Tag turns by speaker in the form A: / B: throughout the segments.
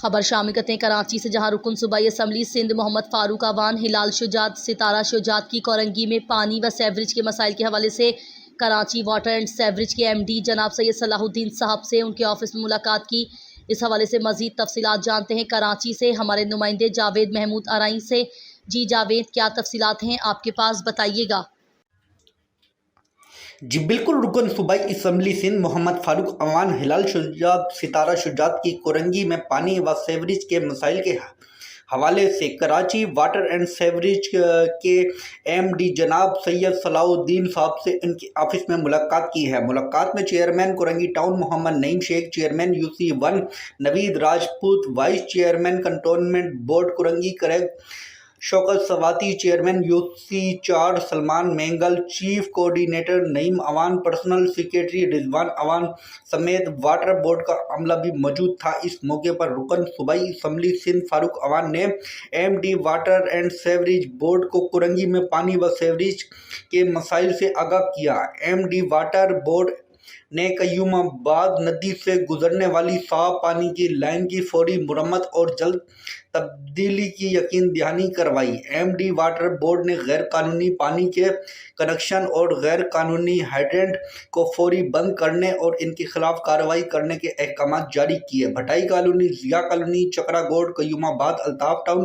A: خبر شامل کرتے ہیں کراچی سے، جہاں رکن صوبائی اسمبلی سندھ محمد فاروق اعوان ہلال شجاعت ستارہ شجاعت کی کورنگی میں پانی و سیوریج کے مسائل کے حوالے سے کراچی واٹر اینڈ سیوریج کے ایم ڈی جناب سید صلاح الدین صاحب سے ان کے آفس میں ملاقات کی۔ اس حوالے سے مزید تفصیلات جانتے ہیں کراچی سے ہمارے نمائندے جاوید محمود ارائیں سے۔ جی جاوید، کیا تفصیلات ہیں آپ کے پاس، بتائیے گا۔
B: جی بالکل، رکن صوبائی اسمبلی سندھ محمد فاروق اعوان ہلال شجاعت ستارہ شجاعت کی کورنگی میں پانی و سیوریج کے مسائل کے حوالے سے کراچی واٹر اینڈ سیوریج کے ایم ڈی جناب سید صلاح الدین صاحب سے ان کے آفس میں ملاقات کی ہے۔ ملاقات میں chairman Korangi town Muhammad Naeem Sheikh, chairman UC1 Naveed Rajput, vice chairman cantonment board Korangi Creek Shaukat Swati, chairman UC4 Salman Mengal, chief coordinator Naeem Awan, personal secretary Rizwan Awan سمیت واٹر بورڈ کا عملہ بھی موجود تھا۔ اس موقع پر رکن صوبائی اسمبلی سندھ فاروق اعوان نے M D water and sewerage board کو کورنگی میں پانی و سیوریج کے مسائل سے آگاہ کیا۔ ایم ڈی واٹر بورڈ نے قیومہ بعد ندی سے گزرنے والی صاف پانی کی لائن کی فوری مرمت اور جلد تبدیلی کی یقین دہانی کروائی۔ ایم ڈی واٹر بورڈ نے غیر قانونی پانی کے کنکشن اور غیر قانونی ہائیڈرینٹ کو فوری بند کرنے اور ان کے خلاف کارروائی کرنے کے احکامات جاری کیے۔ بھٹائی کالونی، ضیاء کالونی، چکرا گوڑ، قیومہ بعد، الطاف ٹاؤن،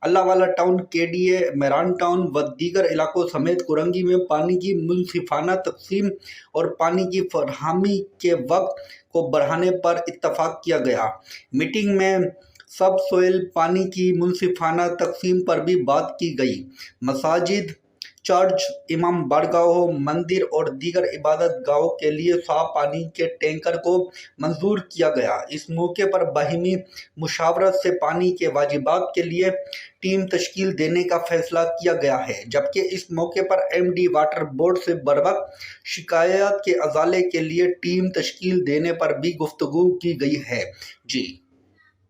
B: اللہ والا ٹاؤن، KDA میران ٹاؤن و دیگر علاقوں سمیت کورنگی میں پانی کی منصفانہ تقسیم اور پانی کی فراہمی کے وقت کو بڑھانے پر اتفاق کیا گیا۔ میٹنگ میں سب سوئل پانی کی منصفانہ تقسیم پر بھی بات کی گئی۔ مساجد، چرچ، امام بارگاہوں، مندر اور دیگر عبادت گاہوں کے لیے صاف پانی کے ٹینکر کو منظور کیا گیا۔ اس موقع پر باہمی مشاورت سے پانی کے واجبات کے لیے ٹیم تشکیل دینے کا فیصلہ کیا گیا ہے، جبکہ اس موقع پر ایم ڈی واٹر بورڈ سے بروقت شکایات کے ازالے کے لیے ٹیم تشکیل دینے پر بھی گفتگو کی گئی ہے۔ جی